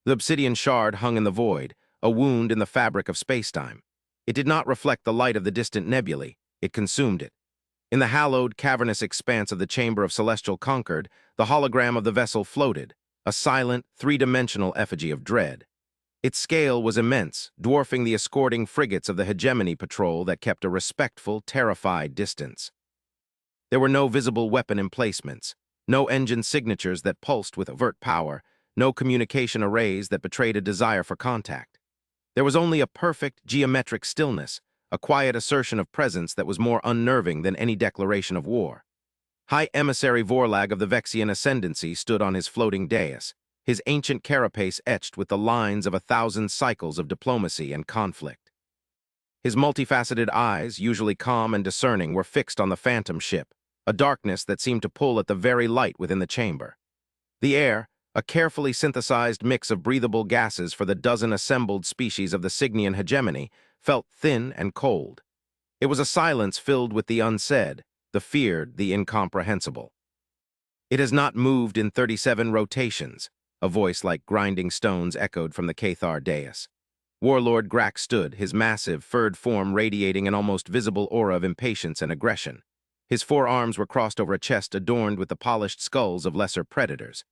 The obsidian shard hung in the void, a wound in the fabric of spacetime. It did not reflect the light of the distant nebulae, it consumed it. In the hallowed, cavernous expanse of the chamber of celestial Concord, the hologram of the vessel floated, a silent, three-dimensional effigy of dread. Its scale was immense, dwarfing the escorting frigates of the hegemony patrol that kept a respectful, terrified distance. There were no visible weapon emplacements, no engine signatures that pulsed with overt power, no communication arrays that betrayed a desire for contact. There was only a perfect, geometric stillness, a quiet assertion of presence that was more unnerving than any declaration of war. High Emissary Vorlag of the Vexian Ascendancy stood on his floating dais, his ancient carapace etched with the lines of 1,000 cycles of diplomacy and conflict. His multifaceted eyes, usually calm and discerning, were fixed on the phantom ship, a darkness that seemed to pull at the very light within the chamber. The air, a carefully synthesized mix of breathable gases for the dozen assembled species of the Cygnian hegemony, felt thin and cold. It was a silence filled with the unsaid, the feared, the incomprehensible. "It has not moved in 37 rotations," a voice like grinding stones echoed from the Cathar dais. Warlord Grak stood, his massive, furred form radiating an almost visible aura of impatience and aggression. His forearms were crossed over a chest adorned with the polished skulls of lesser predators.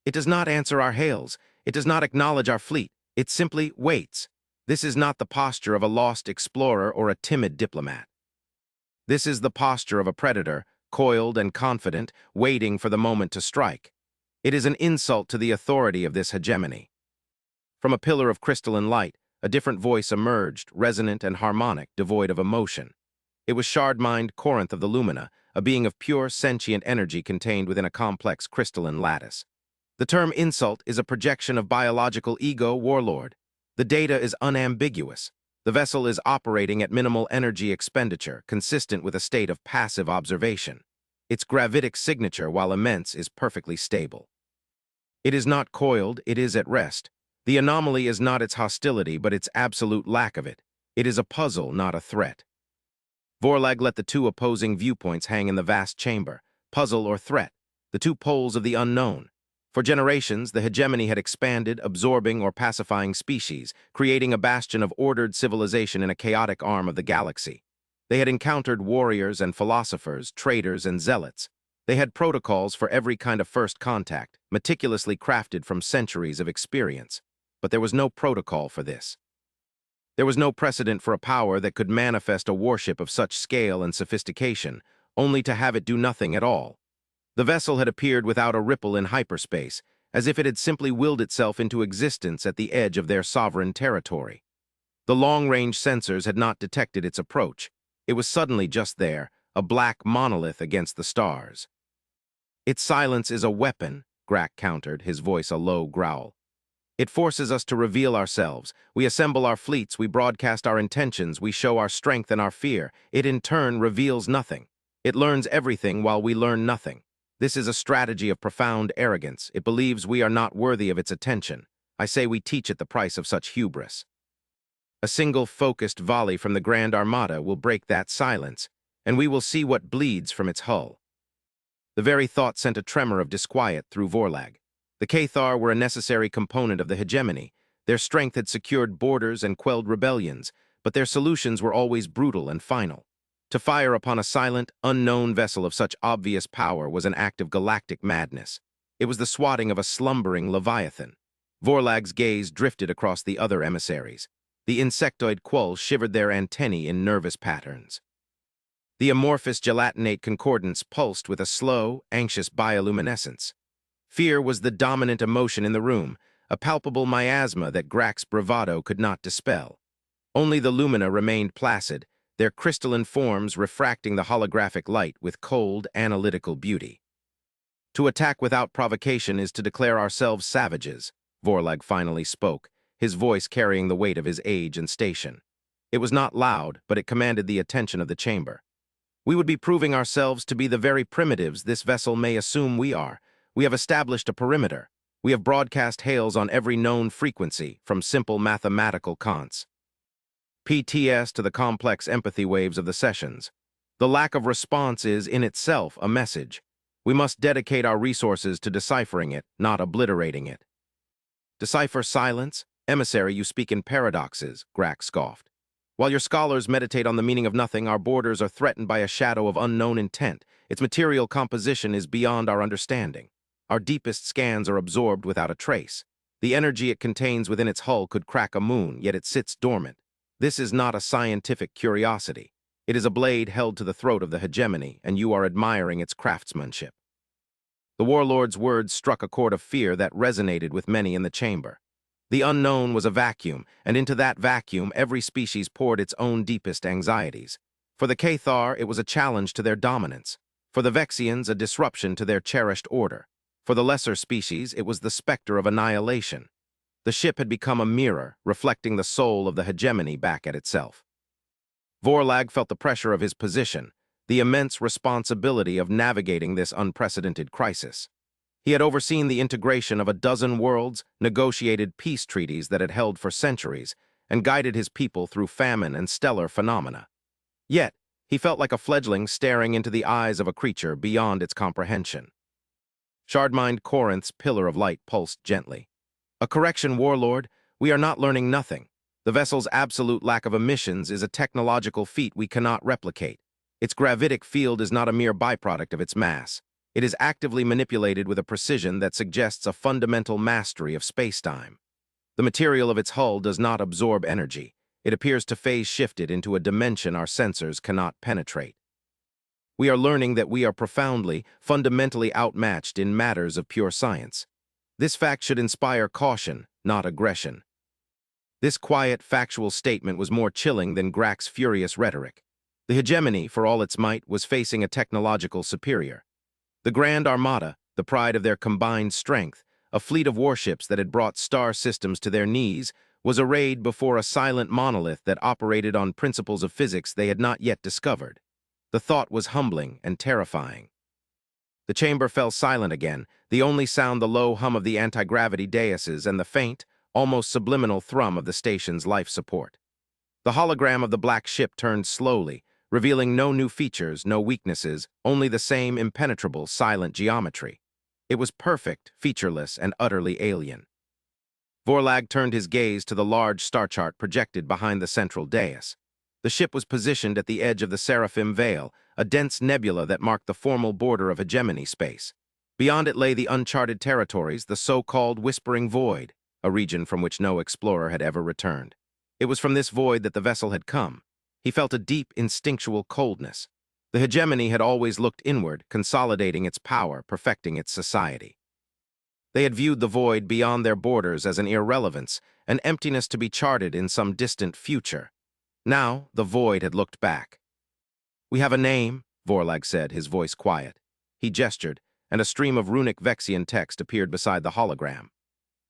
"It does not answer our hails. It does not acknowledge our fleet. It simply waits. This is not the posture of a lost explorer or a timid diplomat. This is the posture of a predator, coiled and confident, waiting for the moment to strike. It is an insult to the authority of this hegemony." From a pillar of crystalline light, a different voice emerged, resonant and harmonic, devoid of emotion. It was shard-mined Corinth of the Lumina, a being of pure, sentient energy contained within a complex crystalline lattice. "The term insult is a projection of biological ego, Warlord. The data is unambiguous. The vessel is operating at minimal energy expenditure, consistent with a state of passive observation. Its gravitic signature, while immense, is perfectly stable. It is not coiled, it is at rest. The anomaly is not its hostility, but its absolute lack of it. It is a puzzle, not a threat." Vorlag let the two opposing viewpoints hang in the vast chamber, puzzle or threat, the two poles of the unknown. For generations, the hegemony had expanded, absorbing or pacifying species, creating a bastion of ordered civilization in a chaotic arm of the galaxy. They had encountered warriors and philosophers, traders and zealots. They had protocols for every kind of first contact, meticulously crafted from centuries of experience. But there was no protocol for this. There was no precedent for a power that could manifest a warship of such scale and sophistication, only to have it do nothing at all. The vessel had appeared without a ripple in hyperspace, as if it had simply willed itself into existence at the edge of their sovereign territory. The long-range sensors had not detected its approach. It was suddenly just there, a black monolith against the stars. "Its silence is a weapon," Grak countered, his voice a low growl. "It forces us to reveal ourselves. We assemble our fleets, we broadcast our intentions, we show our strength and our fear. It in turn reveals nothing. It learns everything while we learn nothing. This is a strategy of profound arrogance. It believes we are not worthy of its attention. I say we teach at the price of such hubris. A single focused volley from the Grand Armada will break that silence, and we will see what bleeds from its hull." The very thought sent a tremor of disquiet through Vorlag. The Cathar were a necessary component of the hegemony. Their strength had secured borders and quelled rebellions, but their solutions were always brutal and final. To fire upon a silent, unknown vessel of such obvious power was an act of galactic madness. It was the swatting of a slumbering leviathan. Vorlag's gaze drifted across the other emissaries. The insectoid quolls shivered their antennae in nervous patterns. The amorphous gelatinate concordance pulsed with a slow, anxious bioluminescence. Fear was the dominant emotion in the room, a palpable miasma that Grak's bravado could not dispel. Only the lumina remained placid, their crystalline forms refracting the holographic light with cold, analytical beauty. "To attack without provocation is to declare ourselves savages," Vorlag finally spoke, his voice carrying the weight of his age and station. It was not loud, but it commanded the attention of the chamber. "We would be proving ourselves to be the very primitives this vessel may assume we are. We have established a perimeter. We have broadcast hails on every known frequency, from simple mathematical cons. PTS to the complex empathy waves of the sessions. The lack of response is, in itself, a message. We must dedicate our resources to deciphering it, not obliterating it." Decipher silence? Emissary, you speak in paradoxes, Grax scoffed. While your scholars meditate on the meaning of nothing, our borders are threatened by a shadow of unknown intent. Its material composition is beyond our understanding. Our deepest scans are absorbed without a trace. The energy it contains within its hull could crack a moon, yet it sits dormant. This is not a scientific curiosity. It is a blade held to the throat of the hegemony, and you are admiring its craftsmanship. The warlord's words struck a chord of fear that resonated with many in the chamber. The unknown was a vacuum, and into that vacuum every species poured its own deepest anxieties. For the Cathar, it was a challenge to their dominance. For the Vexians, a disruption to their cherished order. For the lesser species, it was the specter of annihilation. The ship had become a mirror, reflecting the soul of the hegemony back at itself. Vorlag felt the pressure of his position, the immense responsibility of navigating this unprecedented crisis. He had overseen the integration of a dozen worlds, negotiated peace treaties that had held for centuries, and guided his people through famine and stellar phenomena. Yet, he felt like a fledgling staring into the eyes of a creature beyond its comprehension. Shardmined Corinth's pillar of light pulsed gently. A correction, warlord, we are not learning nothing. The vessel's absolute lack of emissions is a technological feat we cannot replicate. Its gravitic field is not a mere byproduct of its mass. It is actively manipulated with a precision that suggests a fundamental mastery of spacetime. The material of its hull does not absorb energy. It appears to phase shift it into a dimension our sensors cannot penetrate. We are learning that we are profoundly, fundamentally outmatched in matters of pure science. This fact should inspire caution, not aggression. This quiet, factual statement was more chilling than Grax's furious rhetoric. The hegemony, for all its might, was facing a technological superior. The Grand Armada, the pride of their combined strength, a fleet of warships that had brought star systems to their knees, was arrayed before a silent monolith that operated on principles of physics they had not yet discovered. The thought was humbling and terrifying. The chamber fell silent again, the only sound the low hum of the anti-gravity daises and the faint, almost subliminal thrum of the station's life support. The hologram of the black ship turned slowly, revealing no new features, no weaknesses, only the same impenetrable, silent geometry. It was perfect, featureless, and utterly alien. Vorlag turned his gaze to the large star chart projected behind the central dais. The ship was positioned at the edge of the Seraphim Veil, a dense nebula that marked the formal border of hegemony space. Beyond it lay the uncharted territories, the so-called Whispering Void, a region from which no explorer had ever returned. It was from this void that the vessel had come. He felt a deep, instinctual coldness. The hegemony had always looked inward, consolidating its power, perfecting its society. They had viewed the void beyond their borders as an irrelevance, an emptiness to be charted in some distant future. Now, the void had looked back. "We have a name," Vorlag said, his voice quiet. He gestured, and a stream of runic Vexian text appeared beside the hologram.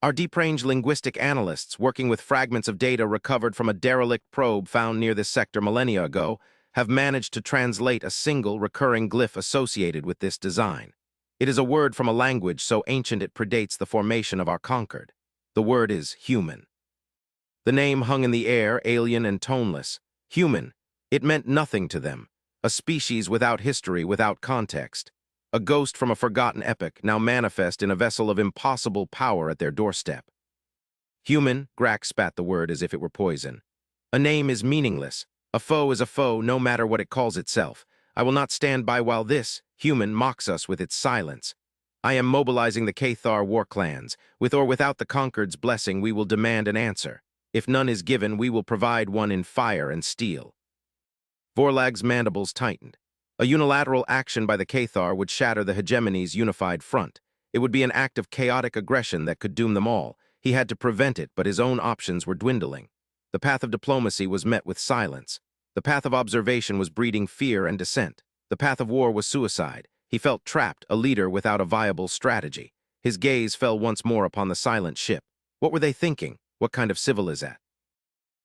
"Our deep-range linguistic analysts, working with fragments of data recovered from a derelict probe found near this sector millennia ago, have managed to translate a single recurring glyph associated with this design. It is a word from a language so ancient it predates the formation of our conquered. The word is human." The name hung in the air, alien and toneless. Human. It meant nothing to them. A species without history, without context. A ghost from a forgotten epoch, now manifest in a vessel of impossible power at their doorstep. Human, Grax spat the word as if it were poison. A name is meaningless. A foe is a foe, no matter what it calls itself. I will not stand by while this, human, mocks us with its silence. I am mobilizing the Cathar war clans. With or without the conquered's blessing, we will demand an answer. If none is given, we will provide one in fire and steel. Vorlag's mandibles tightened. A unilateral action by the Cathar would shatter the hegemony's unified front. It would be an act of chaotic aggression that could doom them all. He had to prevent it, but his own options were dwindling. The path of diplomacy was met with silence. The path of observation was breeding fear and dissent. The path of war was suicide. He felt trapped, a leader without a viable strategy. His gaze fell once more upon the silent ship. What were they thinking? What kind of civil is that?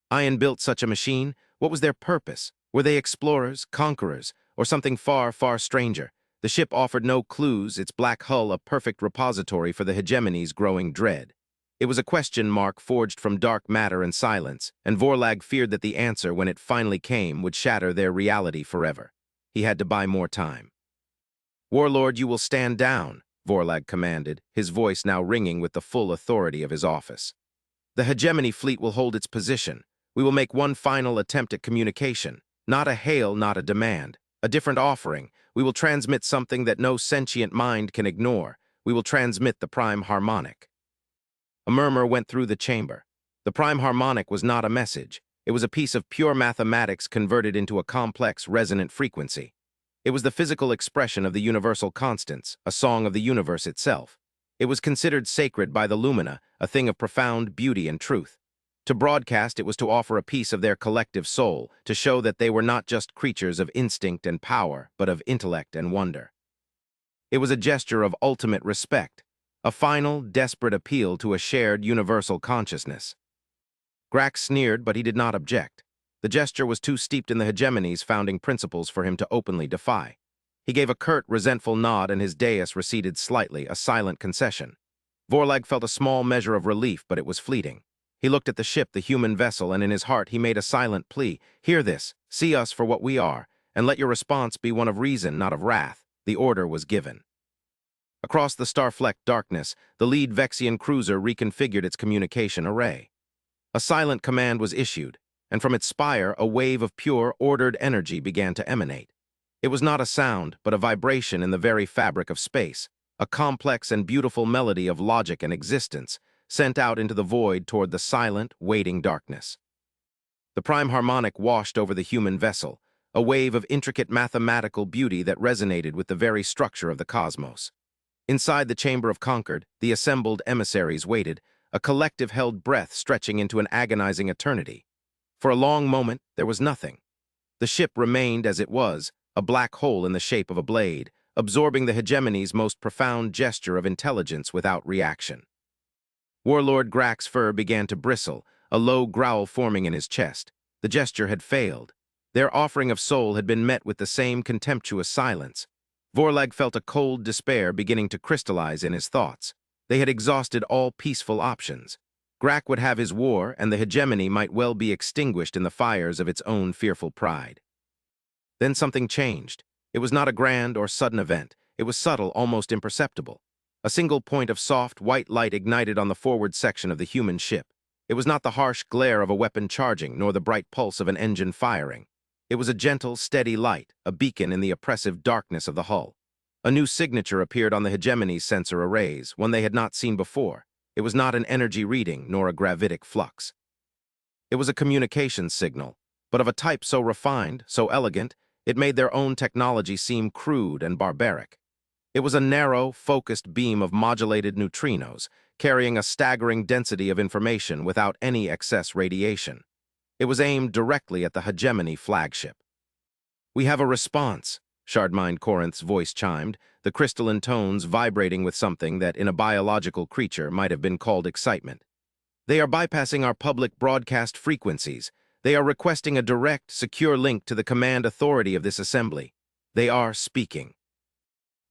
Ion built such a machine. What was their purpose? Were they explorers, conquerors, or something far, far stranger? The ship offered no clues, its black hull a perfect repository for the hegemony's growing dread. It was a question mark forged from dark matter and silence, and Vorlag feared that the answer, when it finally came, would shatter their reality forever. He had to buy more time. "Warlord, you will stand down," Vorlag commanded, his voice now ringing with the full authority of his office. The hegemony fleet will hold its position. We will make one final attempt at communication. Not a hail, not a demand. A different offering. We will transmit something that no sentient mind can ignore. We will transmit the prime harmonic. A murmur went through the chamber. The prime harmonic was not a message. It was a piece of pure mathematics converted into a complex, resonant frequency. It was the physical expression of the universal constants, a song of the universe itself. It was considered sacred by the Lumina, a thing of profound beauty and truth. To broadcast, it was to offer a piece of their collective soul, to show that they were not just creatures of instinct and power, but of intellect and wonder. It was a gesture of ultimate respect, a final, desperate appeal to a shared universal consciousness. Grax sneered, but he did not object. The gesture was too steeped in the hegemony's founding principles for him to openly defy. He gave a curt, resentful nod, and his dais receded slightly, a silent concession. Vorlag felt a small measure of relief, but it was fleeting. He looked at the ship, the human vessel, and in his heart he made a silent plea. Hear this, see us for what we are, and let your response be one of reason, not of wrath. The order was given. Across the star-flecked darkness, the lead Vexian cruiser reconfigured its communication array. A silent command was issued, and from its spire a wave of pure, ordered energy began to emanate. It was not a sound, but a vibration in the very fabric of space, a complex and beautiful melody of logic and existence, sent out into the void toward the silent, waiting darkness. The prime harmonic washed over the human vessel, a wave of intricate mathematical beauty that resonated with the very structure of the cosmos. Inside the chamber of Concord, the assembled emissaries waited, a collective held breath stretching into an agonizing eternity. For a long moment, there was nothing. The ship remained as it was, a black hole in the shape of a blade, absorbing the hegemony's most profound gesture of intelligence without reaction. Warlord Grax's fur began to bristle, a low growl forming in his chest. The gesture had failed. Their offering of soul had been met with the same contemptuous silence. Vorlag felt a cold despair beginning to crystallize in his thoughts. They had exhausted all peaceful options. Grax would have his war, and the hegemony might well be extinguished in the fires of its own fearful pride. Then something changed. It was not a grand or sudden event. It was subtle, almost imperceptible. A single point of soft, white light ignited on the forward section of the human ship. It was not the harsh glare of a weapon charging, nor the bright pulse of an engine firing. It was a gentle, steady light, a beacon in the oppressive darkness of the hull. A new signature appeared on the hegemony's sensor arrays, one they had not seen before. It was not an energy reading, nor a gravitic flux. It was a communications signal, but of a type so refined, so elegant, it made their own technology seem crude and barbaric. It was a narrow, focused beam of modulated neutrinos, carrying a staggering density of information without any excess radiation. It was aimed directly at the hegemony flagship. "We have a response," Shardmind Corinth's voice chimed, the crystalline tones vibrating with something that in a biological creature might have been called excitement. "They are bypassing our public broadcast frequencies. They are requesting a direct, secure link to the command authority of this assembly. They are speaking."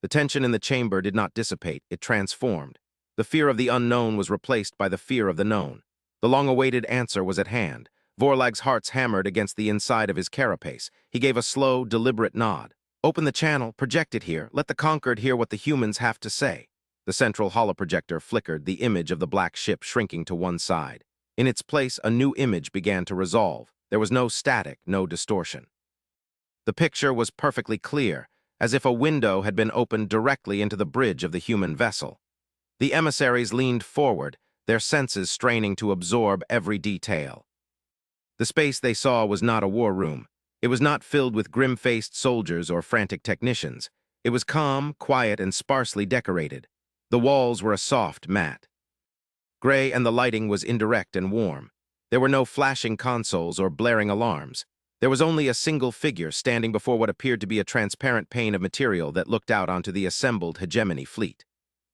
The tension in the chamber did not dissipate, it transformed. The fear of the unknown was replaced by the fear of the known. The long-awaited answer was at hand. Vorlag's hearts hammered against the inside of his carapace. He gave a slow, deliberate nod. "Open the channel, project it here, let the Conquered hear what the humans have to say." The central holoprojector flickered, the image of the black ship shrinking to one side. In its place, a new image began to resolve. There was no static, no distortion. The picture was perfectly clear, as if a window had been opened directly into the bridge of the human vessel. The emissaries leaned forward, their senses straining to absorb every detail. The space they saw was not a war room. It was not filled with grim-faced soldiers or frantic technicians. It was calm, quiet, and sparsely decorated. The walls were a soft matte gray, and the lighting was indirect and warm. There were no flashing consoles or blaring alarms. There was only a single figure standing before what appeared to be a transparent pane of material that looked out onto the assembled hegemony fleet.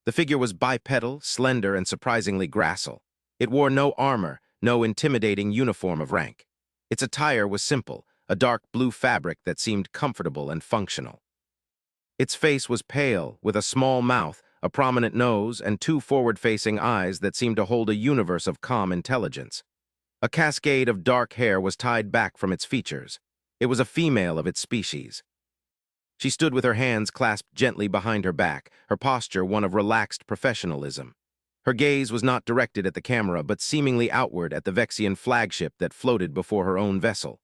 The figure was bipedal, slender, and surprisingly gracile. It wore no armor, no intimidating uniform of rank. Its attire was simple, a dark blue fabric that seemed comfortable and functional. Its face was pale, with a small mouth, a prominent nose, and two forward-facing eyes that seemed to hold a universe of calm intelligence. A cascade of dark hair was tied back from its features. It was a female of its species. She stood with her hands clasped gently behind her back, her posture one of relaxed professionalism. Her gaze was not directed at the camera, but seemingly outward at the Vexian flagship that floated before her own vessel.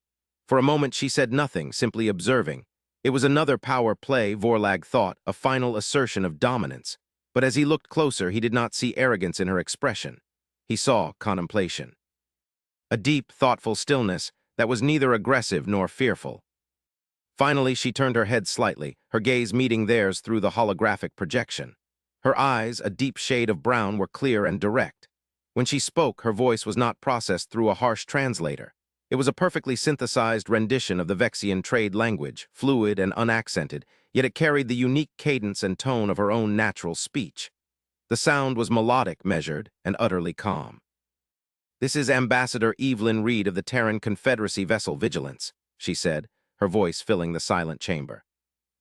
For a moment she said nothing, simply observing. It was another power play, Vorlag thought, a final assertion of dominance. But as he looked closer, he did not see arrogance in her expression. He saw contemplation. A deep, thoughtful stillness that was neither aggressive nor fearful. Finally, she turned her head slightly, her gaze meeting theirs through the holographic projection. Her eyes, a deep shade of brown, were clear and direct. When she spoke, her voice was not processed through a harsh translator. It was a perfectly synthesized rendition of the Vexian trade language, fluid and unaccented, yet it carried the unique cadence and tone of her own natural speech. The sound was melodic, measured, and utterly calm. "This is Ambassador Evelyn Reed of the Terran Confederacy vessel Vigilance," she said, her voice filling the silent chamber.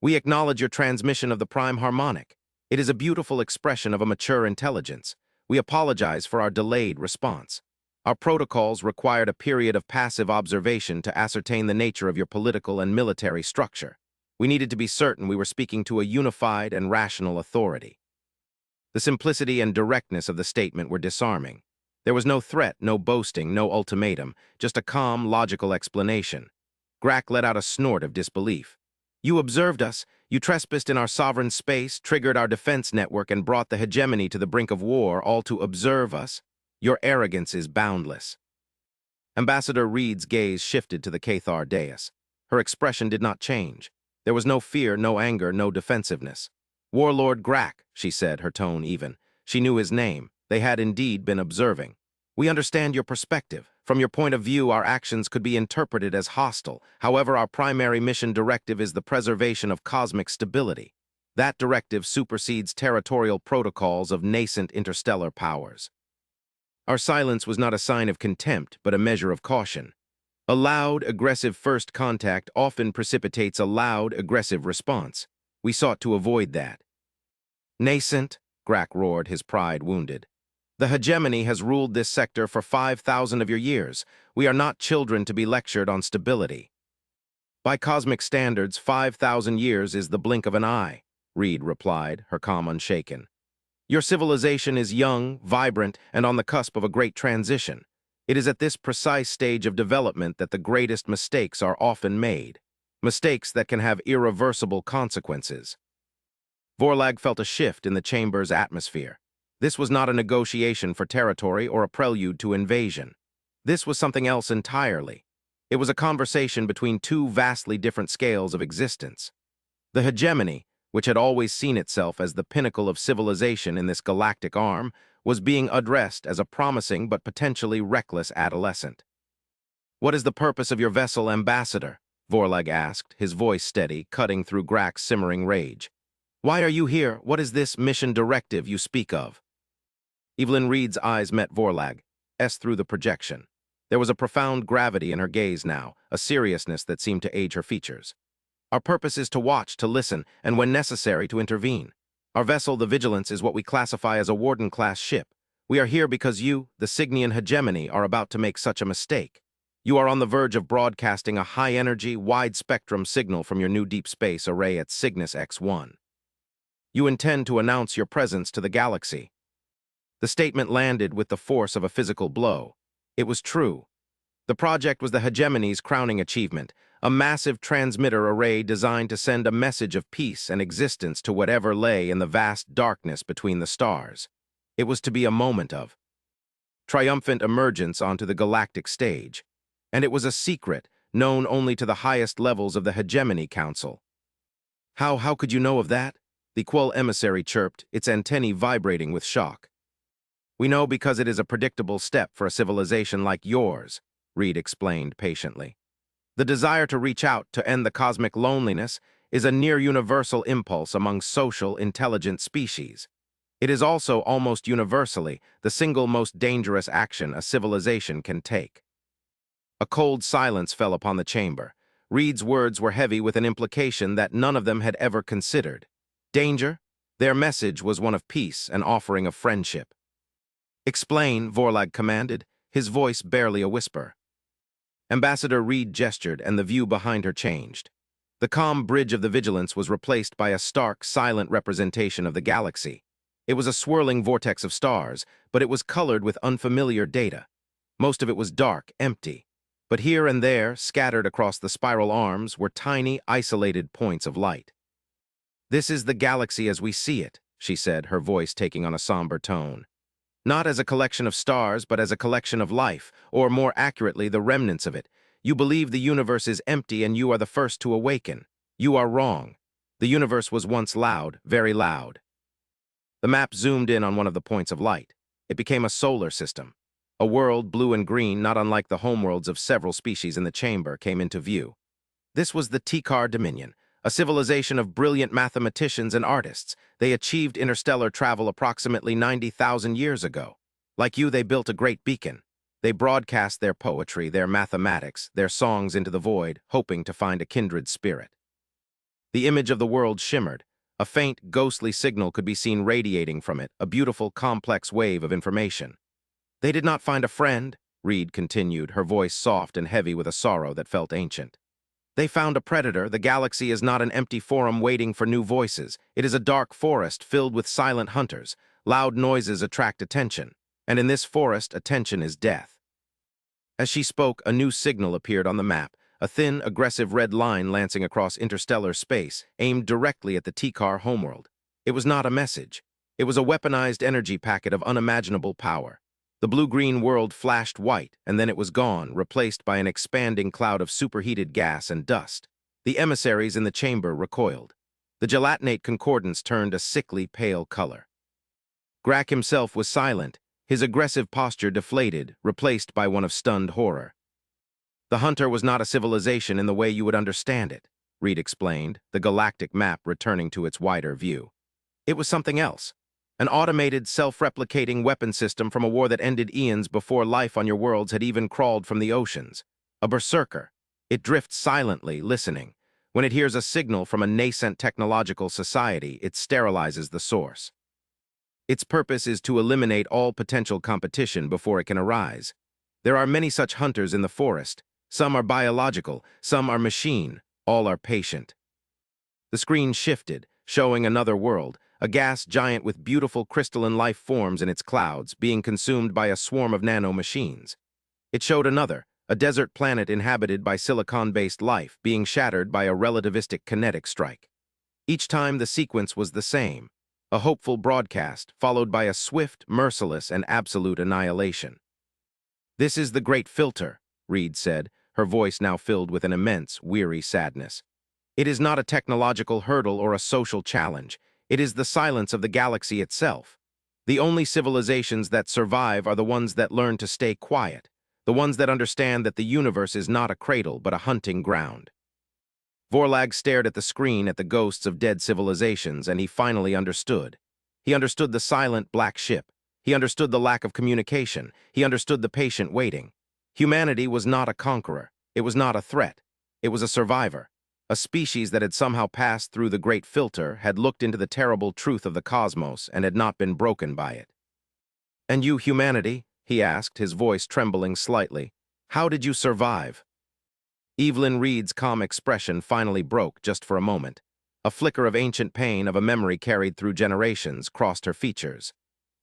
"We acknowledge your transmission of the prime harmonic. It is a beautiful expression of a mature intelligence. We apologize for our delayed response. Our protocols required a period of passive observation to ascertain the nature of your political and military structure. We needed to be certain we were speaking to a unified and rational authority." The simplicity and directness of the statement were disarming. There was no threat, no boasting, no ultimatum, just a calm, logical explanation. Grack let out a snort of disbelief. "You observed us. You trespassed in our sovereign space, triggered our defense network, and brought the hegemony to the brink of war, all to observe us. Your arrogance is boundless." Ambassador Reed's gaze shifted to the Cathar dais. Her expression did not change. There was no fear, no anger, no defensiveness. "Warlord Grack," she said, her tone even. She knew his name. They had indeed been observing. "We understand your perspective. From your point of view, our actions could be interpreted as hostile. However, our primary mission directive is the preservation of cosmic stability. That directive supersedes territorial protocols of nascent interstellar powers." Our silence was not a sign of contempt, but a measure of caution. A loud, aggressive first contact often precipitates a loud, aggressive response. We sought to avoid that. "Nascent," Grack roared, his pride wounded. "The hegemony has ruled this sector for 5,000 of your years. We are not children to be lectured on stability." "By cosmic standards, 5,000 years is the blink of an eye," Reed replied, her calm unshaken. "Your civilization is young, vibrant, and on the cusp of a great transition. It is at this precise stage of development that the greatest mistakes are often made, mistakes that can have irreversible consequences." Vorlag felt a shift in the chamber's atmosphere. This was not a negotiation for territory or a prelude to invasion. This was something else entirely. It was a conversation between two vastly different scales of existence. The hegemony, which had always seen itself as the pinnacle of civilization in this galactic arm, was being addressed as a promising but potentially reckless adolescent. "What is the purpose of your vessel, Ambassador?" Vorlag asked, his voice steady, cutting through Grack's simmering rage. "Why are you here? What is this mission directive you speak of?" Evelyn Reed's eyes met Vorlag's through the projection. There was a profound gravity in her gaze now, a seriousness that seemed to age her features. "Our purpose is to watch, to listen, and when necessary, to intervene. Our vessel, the Vigilance, is what we classify as a Warden-class ship. We are here because you, the Cygnian hegemony, are about to make such a mistake. You are on the verge of broadcasting a high-energy, wide-spectrum signal from your new deep space array at Cygnus X1. You intend to announce your presence to the galaxy." The statement landed with the force of a physical blow. It was true. The project was the hegemony's crowning achievement, a massive transmitter array designed to send a message of peace and existence to whatever lay in the vast darkness between the stars. It was to be a moment of triumphant emergence onto the galactic stage. And it was a secret, known only to the highest levels of the Hegemony Council. How could you know of that?" The Quell emissary chirped, its antennae vibrating with shock. "We know because it is a predictable step for a civilization like yours," Reed explained patiently. "The desire to reach out to end the cosmic loneliness is a near-universal impulse among social, intelligent species. It is also almost universally the single most dangerous action a civilization can take." A cold silence fell upon the chamber. Reed's words were heavy with an implication that none of them had ever considered. Danger? Their message was one of peace, an offering of friendship. "Explain," Vorlag commanded, his voice barely a whisper. Ambassador Reed gestured, and the view behind her changed. The calm bridge of the vigilance was replaced by a stark, silent representation of the galaxy. It was a swirling vortex of stars, but it was colored with unfamiliar data. Most of it was dark, empty. But here and there, scattered across the spiral arms, were tiny, isolated points of light. "This is the galaxy as we see it," she said, her voice taking on a somber tone. "Not as a collection of stars, but as a collection of life, or more accurately, the remnants of it. You believe the universe is empty and you are the first to awaken. You are wrong. The universe was once loud, very loud." The map zoomed in on one of the points of light. It became a solar system. A world, blue and green, not unlike the homeworlds of several species in the chamber, came into view. This was the Tikar Dominion, a civilization of brilliant mathematicians and artists. They achieved interstellar travel approximately 90,000 years ago. Like you, they built a great beacon. They broadcast their poetry, their mathematics, their songs into the void, hoping to find a kindred spirit. The image of the world shimmered. A faint, ghostly signal could be seen radiating from it, a beautiful, complex wave of information. "They did not find a friend," Reed continued, her voice soft and heavy with a sorrow that felt ancient. "They found a predator. The galaxy is not an empty forum waiting for new voices. It is a dark forest filled with silent hunters. Loud noises attract attention, and in this forest, attention is death." As she spoke, a new signal appeared on the map, a thin, aggressive red line lancing across interstellar space, aimed directly at the Tikar homeworld. It was not a message. It was a weaponized energy packet of unimaginable power. The blue-green world flashed white, and then it was gone, replaced by an expanding cloud of superheated gas and dust. The emissaries in the chamber recoiled. The gelatinate concordance turned a sickly pale color. Grack himself was silent, his aggressive posture deflated, replaced by one of stunned horror. "The Hunter was not a civilization in the way you would understand it," Reed explained, the galactic map returning to its wider view. "It was something else. An automated, self-replicating weapon system from a war that ended eons before life on your worlds had even crawled from the oceans. A berserker. It drifts silently, listening. When it hears a signal from a nascent technological society, it sterilizes the source. Its purpose is to eliminate all potential competition before it can arise. There are many such hunters in the forest. Some are biological, some are machine, all are patient." The screen shifted, showing another world, a gas giant with beautiful crystalline life forms in its clouds, being consumed by a swarm of nano-machines. It showed another, a desert planet inhabited by silicon-based life, being shattered by a relativistic kinetic strike. Each time the sequence was the same, a hopeful broadcast, followed by a swift, merciless, and absolute annihilation. "This is the great filter," Reed said, her voice now filled with an immense, weary sadness. "It is not a technological hurdle or a social challenge. It is the silence of the galaxy itself. The only civilizations that survive are the ones that learn to stay quiet, the ones that understand that the universe is not a cradle but a hunting ground." Vorlag stared at the screen at the ghosts of dead civilizations, and he finally understood. He understood the silent black ship. He understood the lack of communication. He understood the patient waiting. Humanity was not a conqueror. It was not a threat. It was a survivor. A species that had somehow passed through the great filter, had looked into the terrible truth of the cosmos, and had not been broken by it. "And you, humanity?" he asked, his voice trembling slightly. "How did you survive?" Evelyn Reed's calm expression finally broke just for a moment. A flicker of ancient pain, of a memory carried through generations, crossed her features.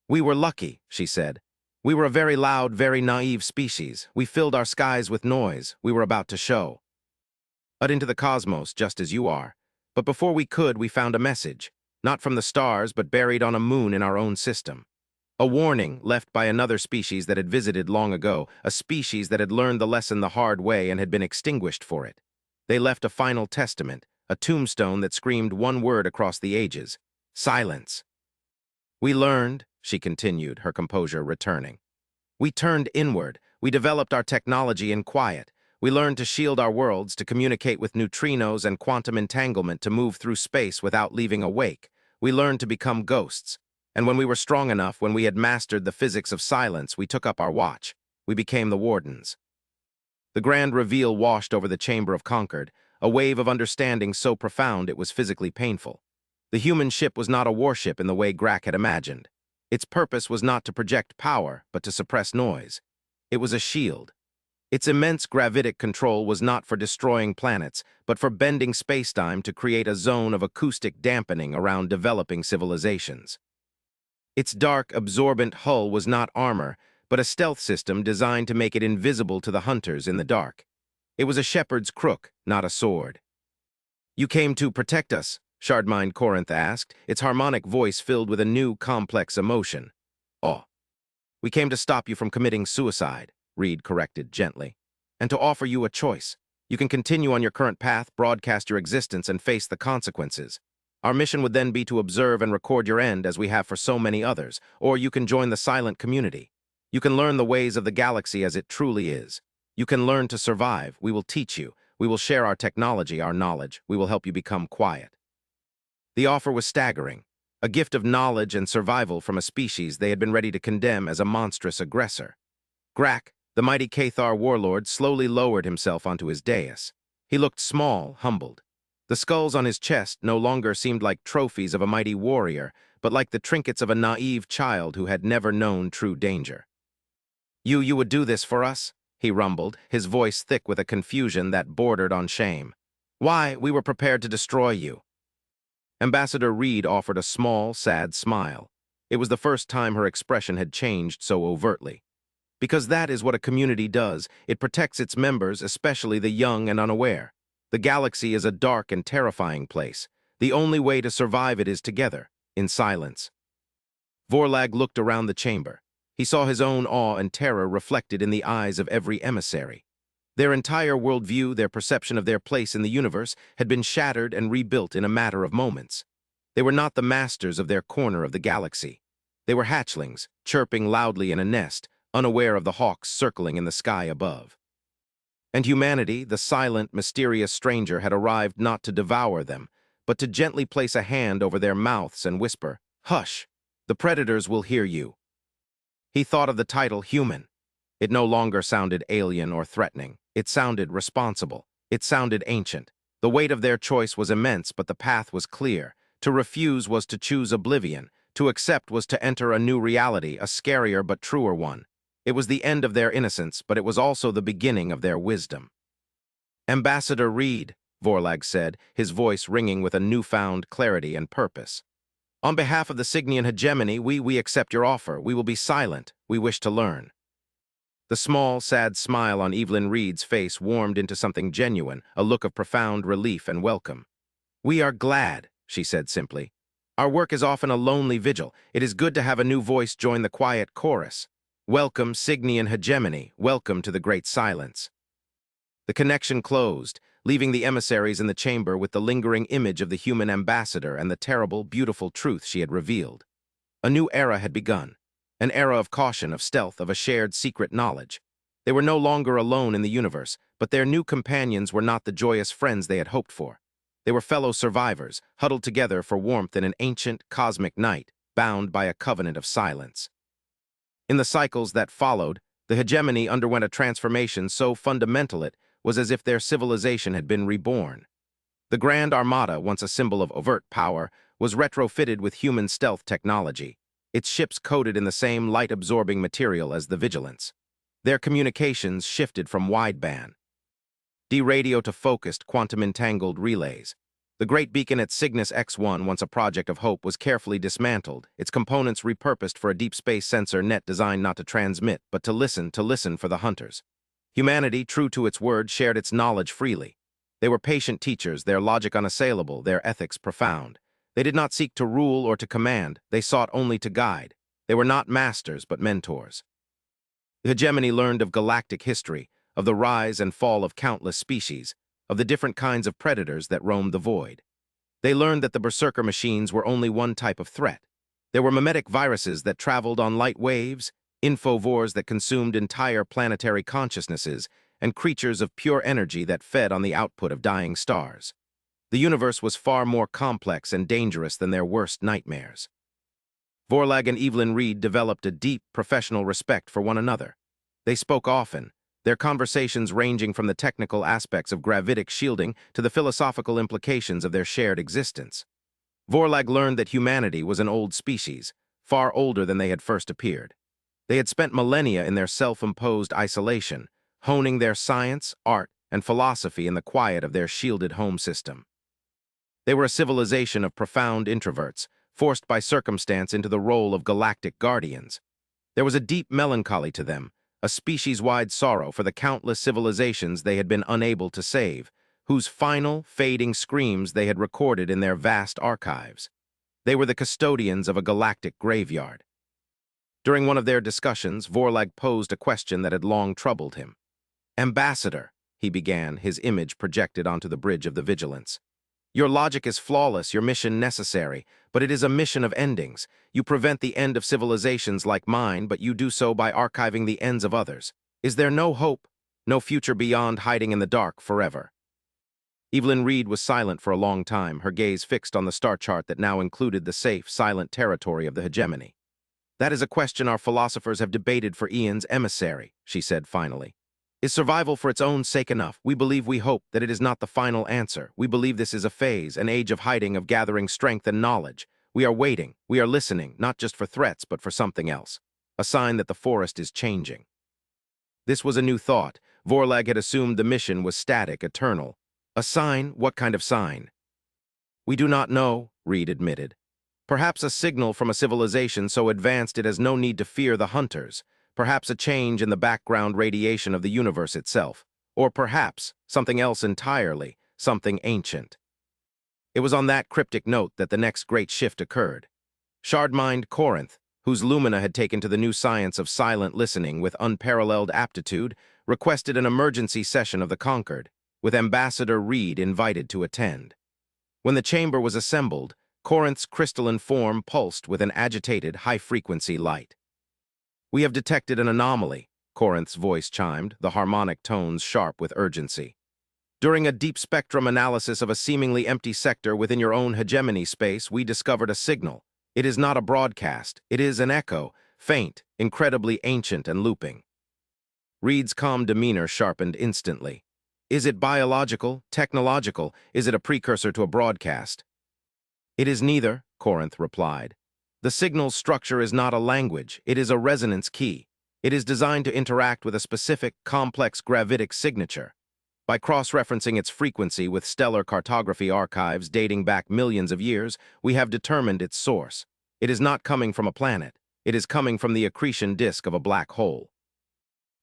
"We were lucky," she said. "We were a very loud, very naive species. We filled our skies with noise. We were about to show out into the cosmos, just as you are. But before we could, we found a message, not from the stars, but buried on a moon in our own system. A warning left by another species that had visited long ago, a species that had learned the lesson the hard way and had been extinguished for it. They left a final testament, a tombstone that screamed one word across the ages: silence. We learned," she continued, her composure returning. "We turned inward. We developed our technology in quiet. We learned to shield our worlds, to communicate with neutrinos and quantum entanglement, to move through space without leaving a wake. We learned to become ghosts. And when we were strong enough, when we had mastered the physics of silence, we took up our watch. We became the Wardens." The grand reveal washed over the Chamber of Concord, a wave of understanding so profound it was physically painful. The human ship was not a warship in the way Grack had imagined. Its purpose was not to project power, but to suppress noise. It was a shield. Its immense gravitic control was not for destroying planets, but for bending spacetime to create a zone of acoustic dampening around developing civilizations. Its dark, absorbent hull was not armor, but a stealth system designed to make it invisible to the hunters in the dark. It was a shepherd's crook, not a sword. "You came to protect us?" Shardmind Corinth asked, its harmonic voice filled with a new, complex emotion. "Oh, we came to stop you from committing suicide," Reed corrected gently, "and to offer you a choice. You can continue on your current path, broadcast your existence, and face the consequences. Our mission would then be to observe and record your end as we have for so many others, or you can join the silent community. You can learn the ways of the galaxy as it truly is. You can learn to survive. We will teach you. We will share our technology, our knowledge. We will help you become quiet." The offer was staggering, a gift of knowledge and survival from a species they had been ready to condemn as a monstrous aggressor. Grak, the mighty Cathar warlord, slowly lowered himself onto his dais. He looked small, humbled. The skulls on his chest no longer seemed like trophies of a mighty warrior, but like the trinkets of a naive child who had never known true danger. You would do this for us?" he rumbled, his voice thick with a confusion that bordered on shame. "Why, we were prepared to destroy you." Ambassador Reed offered a small, sad smile. It was the first time her expression had changed so overtly. Because that is what a community does. It protects its members, especially the young and unaware. The galaxy is a dark and terrifying place. The only way to survive it is together, in silence. Vorlag looked around the chamber. He saw his own awe and terror reflected in the eyes of every emissary. Their entire worldview, their perception of their place in the universe, had been shattered and rebuilt in a matter of moments. They were not the masters of their corner of the galaxy. They were hatchlings, chirping loudly in a nest, unaware of the hawks circling in the sky above. And humanity, the silent, mysterious stranger, had arrived not to devour them, but to gently place a hand over their mouths and whisper, "Hush! The predators will hear you." He thought of the title human. It no longer sounded alien or threatening. It sounded responsible. It sounded ancient. The weight of their choice was immense, but the path was clear. To refuse was to choose oblivion. To accept was to enter a new reality, a scarier but truer one. It was the end of their innocence, but it was also the beginning of their wisdom. "Ambassador Reed," Vorlag said, his voice ringing with a newfound clarity and purpose. "On behalf of the Cygnian hegemony, we accept your offer. We will be silent. We wish to learn." The small, sad smile on Evelyn Reed's face warmed into something genuine, a look of profound relief and welcome. "We are glad," she said simply. "Our work is often a lonely vigil. It is good to have a new voice join the quiet chorus. Welcome, Cygnian hegemony. Welcome to the great silence." The connection closed, leaving the emissaries in the chamber with the lingering image of the human ambassador and the terrible, beautiful truth she had revealed. A new era had begun. An era of caution, of stealth, of a shared secret knowledge. They were no longer alone in the universe, but their new companions were not the joyous friends they had hoped for. They were fellow survivors, huddled together for warmth in an ancient, cosmic night, bound by a covenant of silence. In the cycles that followed, the hegemony underwent a transformation so fundamental it was as if their civilization had been reborn. The Grand Armada, once a symbol of overt power, was retrofitted with human stealth technology, its ships coated in the same light-absorbing material as the Vigilance. Their communications shifted from wideband D-radio to focused, quantum-entangled relays. The great beacon at Cygnus X1, once a project of hope, was carefully dismantled, its components repurposed for a deep space sensor net designed not to transmit, but to listen for the hunters. Humanity, true to its word, shared its knowledge freely. They were patient teachers, their logic unassailable, their ethics profound. They did not seek to rule or to command, they sought only to guide. They were not masters, but mentors. The hegemony learned of galactic history, of the rise and fall of countless species, of the different kinds of predators that roamed the void. They learned that the berserker machines were only one type of threat. There were mimetic viruses that traveled on light waves, infovores that consumed entire planetary consciousnesses, and creatures of pure energy that fed on the output of dying stars. The universe was far more complex and dangerous than their worst nightmares. Vorlag and Evelyn Reed developed a deep, professional respect for one another. They spoke often, their conversations ranging from the technical aspects of gravitic shielding to the philosophical implications of their shared existence. Vorlag learned that humanity was an old species, far older than they had first appeared. They had spent millennia in their self-imposed isolation, honing their science, art, and philosophy in the quiet of their shielded home system. They were a civilization of profound introverts, forced by circumstance into the role of galactic guardians. There was a deep melancholy to them, a species-wide sorrow for the countless civilizations they had been unable to save, whose final, fading screams they had recorded in their vast archives. They were the custodians of a galactic graveyard. During one of their discussions, Vorlag posed a question that had long troubled him. "Ambassador," he began, his image projected onto the bridge of the Vigilance. "Your logic is flawless, your mission necessary, but it is a mission of endings. You prevent the end of civilizations like mine, but you do so by archiving the ends of others. Is there no hope, no future beyond hiding in the dark forever?" Evelyn Reed was silent for a long time, her gaze fixed on the star chart that now included the safe, silent territory of the hegemony. "That is a question our philosophers have debated for eons, emissary," she said finally. "Is survival for its own sake enough? We hope that it is not the final answer. We believe this is a phase, an age of hiding, of gathering strength and knowledge. We are waiting, we are listening, not just for threats, but for something else. A sign that the forest is changing." This was a new thought. Vorlag had assumed the mission was static, eternal. A sign? What kind of sign? "We do not know," Reed admitted. "Perhaps a signal from a civilization so advanced it has no need to fear the hunters. Perhaps a change in the background radiation of the universe itself. Or perhaps something else entirely, something ancient." It was on that cryptic note that the next great shift occurred. Shardmined Corinth, whose lumina had taken to the new science of silent listening with unparalleled aptitude, requested an emergency session of the Conquered, with Ambassador Reed invited to attend. When the chamber was assembled, Corinth's crystalline form pulsed with an agitated, high-frequency light. "We have detected an anomaly," Corinth's voice chimed, the harmonic tones sharp with urgency. "During a deep-spectrum analysis of a seemingly empty sector within your own hegemony space, we discovered a signal. It is not a broadcast. It is an echo, faint, incredibly ancient and looping." Reed's calm demeanor sharpened instantly. "Is it biological, technological? Is it a precursor to a broadcast?" "It is neither," Corinth replied. "The signal's structure is not a language. It is a resonance key. It is designed to interact with a specific, complex gravitic signature. By cross-referencing its frequency with stellar cartography archives dating back millions of years, we have determined its source. It is not coming from a planet. It is coming from the accretion disk of a black hole."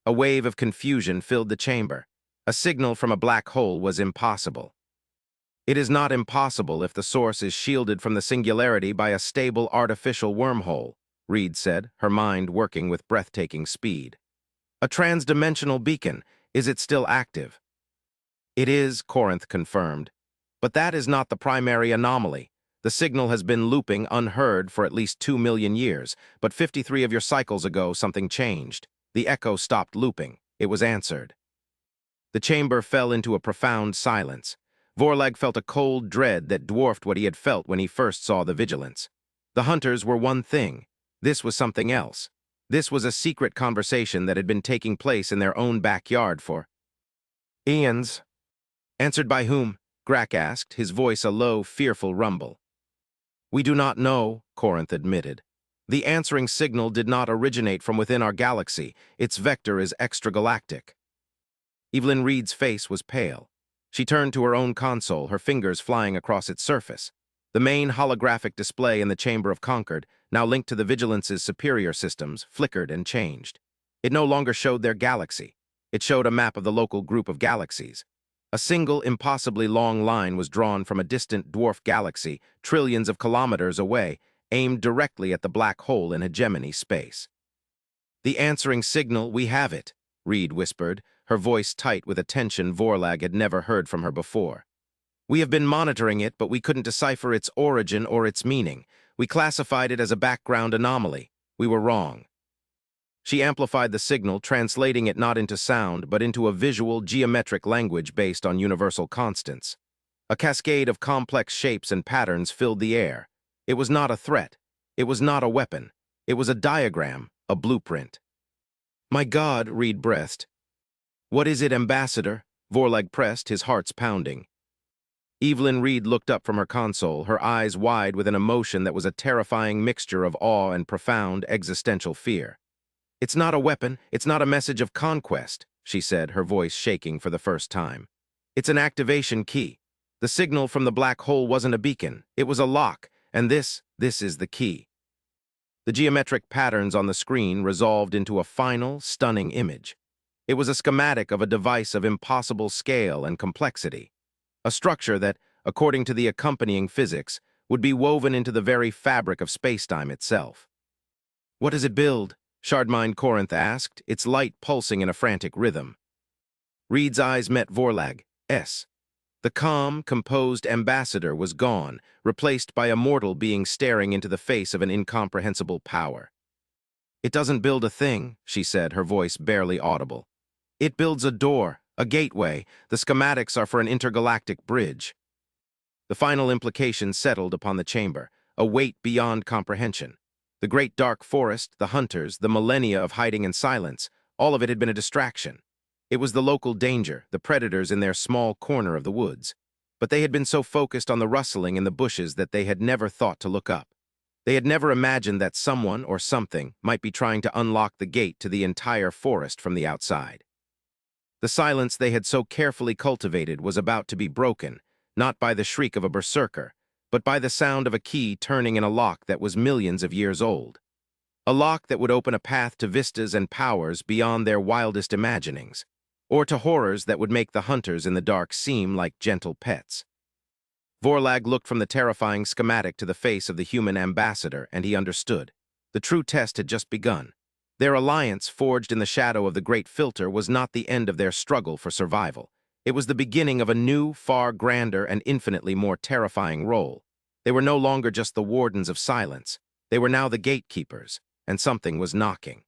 A wave of confusion filled the chamber. A signal from a black hole was impossible. "It is not impossible if the source is shielded from the singularity by a stable artificial wormhole," Reed said, her mind working with breathtaking speed. "A transdimensional beacon. Is it still active?" "It is," Corinth confirmed. "But that is not the primary anomaly. The signal has been looping unheard for at least 2 million years, but 53 of your cycles ago something changed. The echo stopped looping. It was answered." The chamber fell into a profound silence. Vorlag felt a cold dread that dwarfed what he had felt when he first saw the Vigilance. The hunters were one thing. This was something else. This was a secret conversation that had been taking place in their own backyard for eons. "Answered by whom?" Grack asked, his voice a low, fearful rumble. "We do not know," Corinth admitted. "The answering signal did not originate from within our galaxy. Its vector is extragalactic." Evelyn Reed's face was pale. She turned to her own console, her fingers flying across its surface. The main holographic display in the Chamber of Concord, now linked to the Vigilance's superior systems, flickered and changed. It no longer showed their galaxy. It showed a map of the local group of galaxies. A single, impossibly long line was drawn from a distant dwarf galaxy, trillions of kilometers away, aimed directly at the black hole in hegemony space. "The answering signal, we have it," Reed whispered, her voice tight with a tension Vorlag had never heard from her before. "We have been monitoring it, but we couldn't decipher its origin or its meaning. We classified it as a background anomaly. We were wrong." She amplified the signal, translating it not into sound, but into a visual, geometric language based on universal constants. A cascade of complex shapes and patterns filled the air. It was not a threat. It was not a weapon. It was a diagram, a blueprint. "My God," Reed breathed. "What is it, Ambassador?" Vorlag pressed, his heart's pounding. Evelyn Reed looked up from her console, her eyes wide with an emotion that was a terrifying mixture of awe and profound existential fear. "It's not a weapon, it's not a message of conquest," she said, her voice shaking for the first time. "It's an activation key. The signal from the black hole wasn't a beacon. It was a lock, and this is the key." The geometric patterns on the screen resolved into a final, stunning image. It was a schematic of a device of impossible scale and complexity, a structure that, according to the accompanying physics, would be woven into the very fabric of spacetime itself. "What does it build?" Shardmind Corinth asked, its light pulsing in a frantic rhythm. Reed's eyes met Vorlag's. The calm, composed ambassador was gone, replaced by a mortal being staring into the face of an incomprehensible power. "It doesn't build a thing," she said, her voice barely audible. "It builds a door, a gateway. The schematics are for an intergalactic bridge." The final implication settled upon the chamber, a weight beyond comprehension. The great dark forest, the hunters, the millennia of hiding in silence, all of it had been a distraction. It was the local danger, the predators in their small corner of the woods. But they had been so focused on the rustling in the bushes that they had never thought to look up. They had never imagined that someone or something might be trying to unlock the gate to the entire forest from the outside. The silence they had so carefully cultivated was about to be broken, not by the shriek of a berserker, but by the sound of a key turning in a lock that was millions of years old. A lock that would open a path to vistas and powers beyond their wildest imaginings, or to horrors that would make the hunters in the dark seem like gentle pets. Vorlag looked from the terrifying schematic to the face of the human ambassador, and he understood. The true test had just begun. Their alliance, forged in the shadow of the Great Filter, was not the end of their struggle for survival. It was the beginning of a new, far grander, and infinitely more terrifying role. They were no longer just the wardens of silence. They were now the gatekeepers, and something was knocking.